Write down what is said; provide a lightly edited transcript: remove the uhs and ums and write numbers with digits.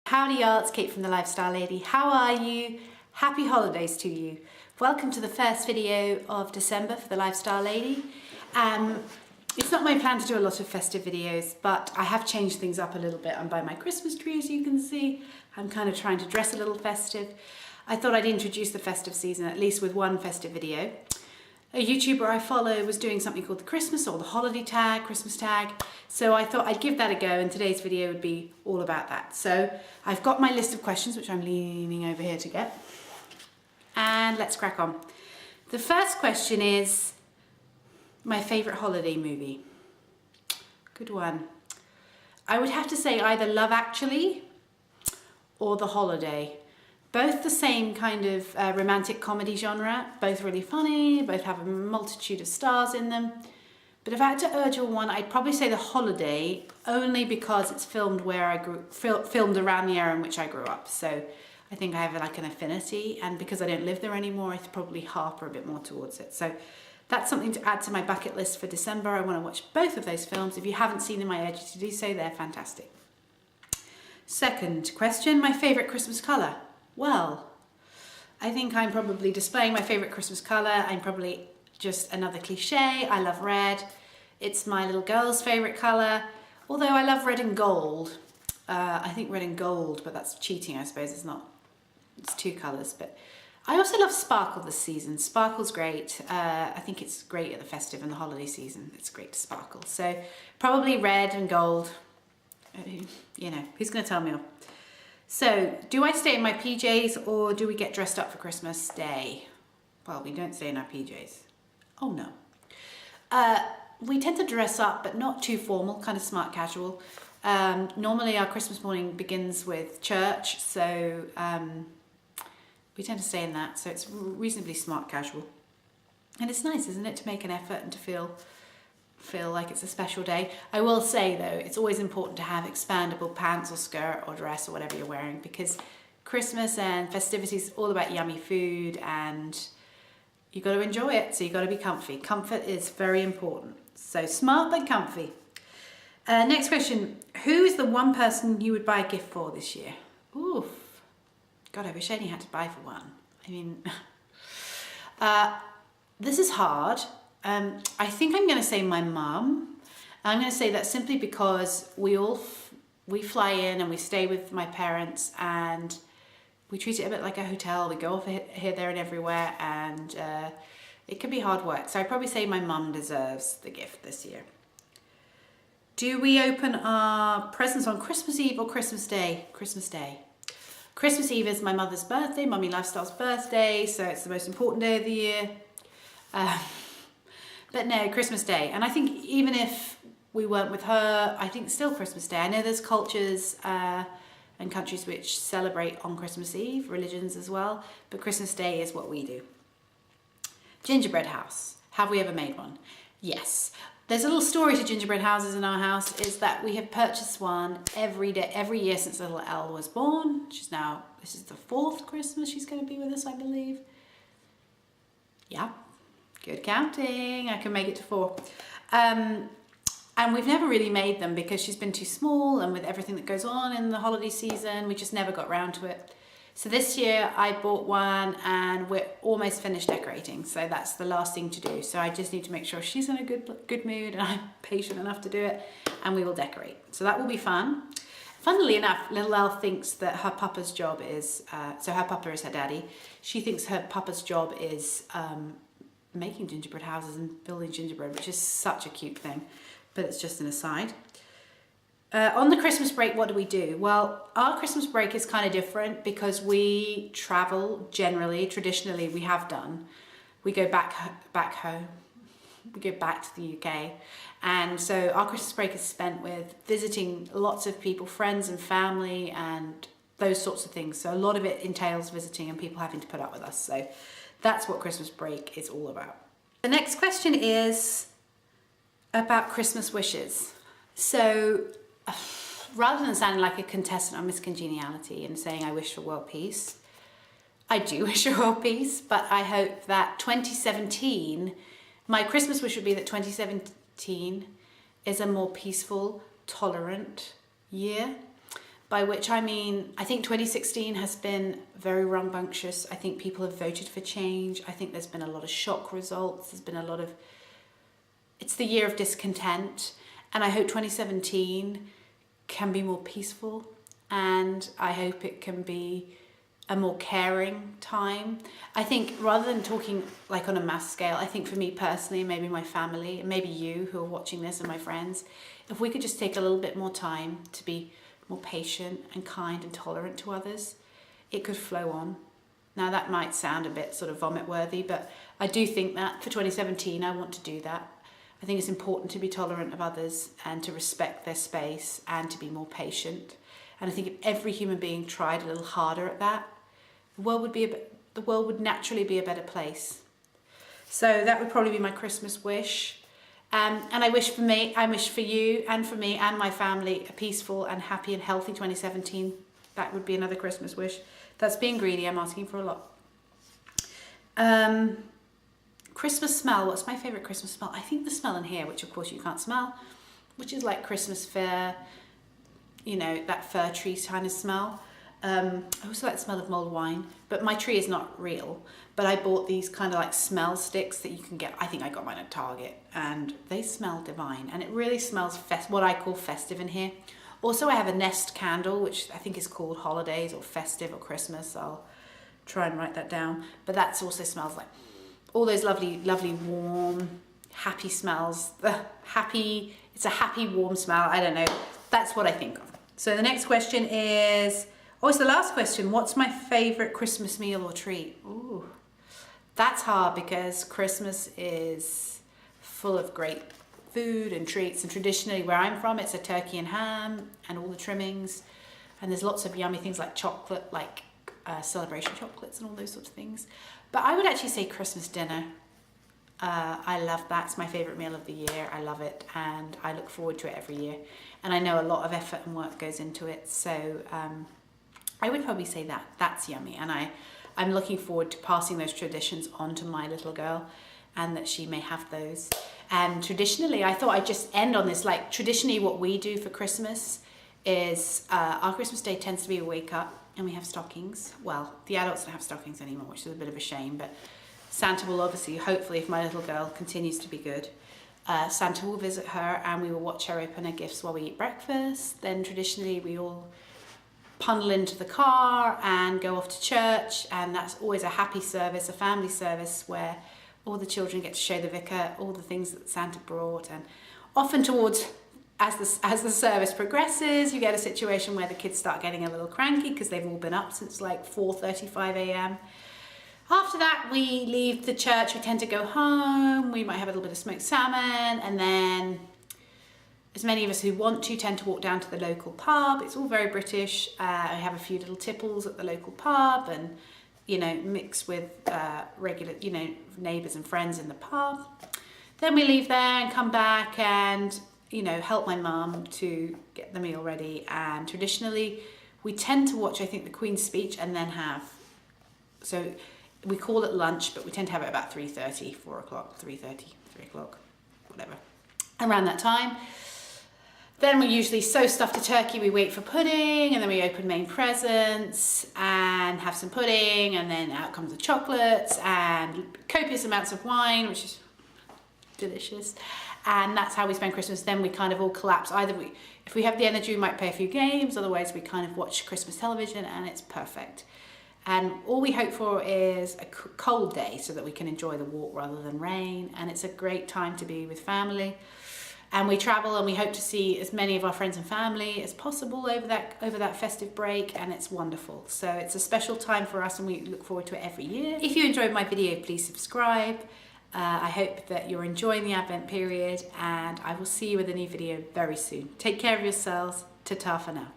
Howdy y'all, it's Kate from The Lifestyle Lady. How are you? Happy holidays to you. Welcome to the first video of December for The Lifestyle Lady. It's not my plan to do a lot of festive videos, but I have changed things up a little bit. I'm by my Christmas tree, as you can see. I'm kind of trying to dress a little festive. I thought I'd introduce the festive season, at least with one festive video. A YouTuber I follow was doing something called the Christmas or the holiday tag, Christmas tag. So I thought I'd give that a go, and today's video would be all about that. So I've got my list of questions, which I'm leaning over here to get. And let's crack on. The first question is my favourite holiday movie. Good one. I would have to say either Love Actually or The Holiday. Both the same kind of romantic comedy genre, both really funny, both have a multitude of stars in them. But if I had to urge one, I'd probably say The Holiday, only because it's filmed filmed around the area in which I grew up. So I think I have like an affinity, and because I don't live there anymore, I probably harper a bit more towards it. So that's something to add to my bucket list for December. I want to watch both of those films. If you haven't seen them, I urge you to do so. They're fantastic. Second question, my favourite Christmas colour. Well, I think I'm probably displaying my favourite Christmas colour. I'm probably just another cliche. I love red. It's my little girl's favourite colour, although I love red and gold. I think red and gold, but that's cheating, I suppose. It's two colours. But I also love sparkle this season. Sparkle's great. I think it's great at the festive and the holiday season. It's great to sparkle. So probably red and gold. You know, who's going to tell me off? So, do I stay in my PJs or do we get dressed up for Christmas Day? Well, we don't stay in our PJs. Oh no. We tend to dress up, but not too formal, kind of smart casual. Normally our Christmas morning begins with church, so we tend to stay in that. So it's reasonably smart casual. And it's nice, isn't it, to make an effort and to feel like it's a special day. I will say though, it's always important to have expandable pants or skirt or dress or whatever you're wearing, because Christmas and festivities is all about yummy food and you got to enjoy it, so you got to be comfy. Comfort is very important. So smart but comfy. Next question, who is the one person you would buy a gift for this year? Oof. God, I wish I only had to buy for one. I mean, this is hard. I think I'm going to say my mum. I'm going to say that simply because we fly in and we stay with my parents and we treat it a bit like a hotel. We go off here, there and everywhere, and it can be hard work. So I'd probably say my mum deserves the gift this year. Do we open our presents on Christmas Eve or Christmas Day? Christmas Day. Christmas Eve is my mother's birthday, Mummy Lifestyle's birthday, so it's the most important day of the year. But no, Christmas Day. And I think even if we weren't with her, I think still Christmas Day. I know there's cultures and countries which celebrate on Christmas Eve, religions as well, but Christmas Day is what we do. Gingerbread house. Have we ever made one? Yes. There's a little story to gingerbread houses in our house, is that we have purchased one every year since little Elle was born. This is the 4th Christmas she's going to be with us, I believe. Yeah. Good counting, I can make it to 4. And we've never really made them because she's been too small, and with everything that goes on in the holiday season, we just never got around to it. So this year I bought one and we're almost finished decorating. So that's the last thing to do. So I just need to make sure she's in a good mood and I'm patient enough to do it, and we will decorate. So that will be fun. Funnily enough, little Elle thinks that her papa's job is, so her papa is her daddy. She thinks her papa's job is making gingerbread houses and building gingerbread, which is such a cute thing, but it's just an aside. On the Christmas break, what do? Well, our Christmas break is kind of different because we travel traditionally we have done. We go back home, we go back to the UK, and so our Christmas break is spent with visiting lots of people, friends and family and those sorts of things. So a lot of it entails visiting and people having to put up with us. So that's what Christmas break is all about. The next question is about Christmas wishes. So rather than sounding like a contestant on Miss Congeniality and saying I wish for world peace, I do wish for world peace, but I hope that 2017, my Christmas wish would be that 2017 is a more peaceful, tolerant year. by which I mean, I think 2016 has been very rambunctious. I think people have voted for change. I think there's been a lot of shock results. There's been a lot of, it's the year of discontent. And I hope 2017 can be more peaceful. And I hope it can be a more caring time. I think rather than talking like on a mass scale, I think for me personally, maybe my family, and maybe you who are watching this and my friends, if we could just take a little bit more time to be more patient and kind and tolerant to others, it could flow on. Now that might sound a bit sort of vomit worthy, but I do think that for 2017, I want to do that. I think it's important to be tolerant of others and to respect their space and to be more patient. And I think if every human being tried a little harder at that, the world would naturally be a better place. So that would probably be my Christmas wish. And I wish for me, I wish for you and for me and my family a peaceful and happy and healthy 2017. That would be another Christmas wish. That's being greedy, I'm asking for a lot. Christmas smell, what's my favourite Christmas smell? I think the smell in here, which of course you can't smell, which is like Christmas fir, you know, that fir tree kind of smell. I also like the smell of mulled wine, but my tree is not real. But I bought these kind of like smell sticks that you can get. I think I got mine at Target, and they smell divine. And it really smells what I call festive in here. Also, I have a Nest candle, which I think is called Holidays or Festive or Christmas. I'll try and write that down. But that also smells like all those lovely, lovely, warm, happy smells. It's a happy, warm smell. I don't know. That's what I think of. So the next question is, oh, it's the last question. What's my favorite Christmas meal or treat? Ooh, that's hard because Christmas is full of great food and treats. And traditionally where I'm from, it's a turkey and ham and all the trimmings. And there's lots of yummy things like chocolate, like celebration chocolates and all those sorts of things. But I would actually say Christmas dinner. I love that. It's my favorite meal of the year. I love it and I look forward to it every year. And I know a lot of effort and work goes into it. So I would probably say that. That's yummy. And I'm looking forward to passing those traditions on to my little girl and that she may have those. And traditionally, I thought I'd just end on this, like traditionally what we do for Christmas is our Christmas day tends to be a wake up and we have stockings. Well, the adults don't have stockings anymore, which is a bit of a shame, but Santa will obviously, hopefully, if my little girl continues to be good, Santa will visit her and we will watch her open her gifts while we eat breakfast. Then traditionally we all bundle into the car and go off to church, and that's always a happy service, a family service where all the children get to show the vicar all the things that Santa brought. And often towards, as the service progresses, you get a situation where the kids start getting a little cranky because they've all been up since like 4:35 a.m. After that, we leave the church, we tend to go home, we might have a little bit of smoked salmon, and then as many of us who want to tend to walk down to the local pub. It's all very British. I have a few little tipples at the local pub and, you know, mix with regular, you know, neighbours and friends in the pub. Then we leave there and come back and, you know, help my mum to get the meal ready. And traditionally, we tend to watch, I think, the Queen's speech and then have, so we call it lunch, but we tend to have it about 3:30, 4 o'clock, 3:30, 3 o'clock, whatever, around that time. Then we usually so stuffed a turkey, we wait for pudding, and then we open main presents and have some pudding, and then out comes the chocolates and copious amounts of wine, which is delicious. And that's how we spend Christmas. Then we kind of all collapse. If we have the energy, we might play a few games, otherwise we kind of watch Christmas television, and it's perfect. And all we hope for is a cold day so that we can enjoy the walk rather than rain. And it's a great time to be with family. And we travel and we hope to see as many of our friends and family as possible over that festive break, and it's wonderful. So it's a special time for us and we look forward to it every year. If you enjoyed my video, please subscribe. I hope that you're enjoying the Advent period, and I will see you with a new video very soon. Take care of yourselves. Ta-ta for now.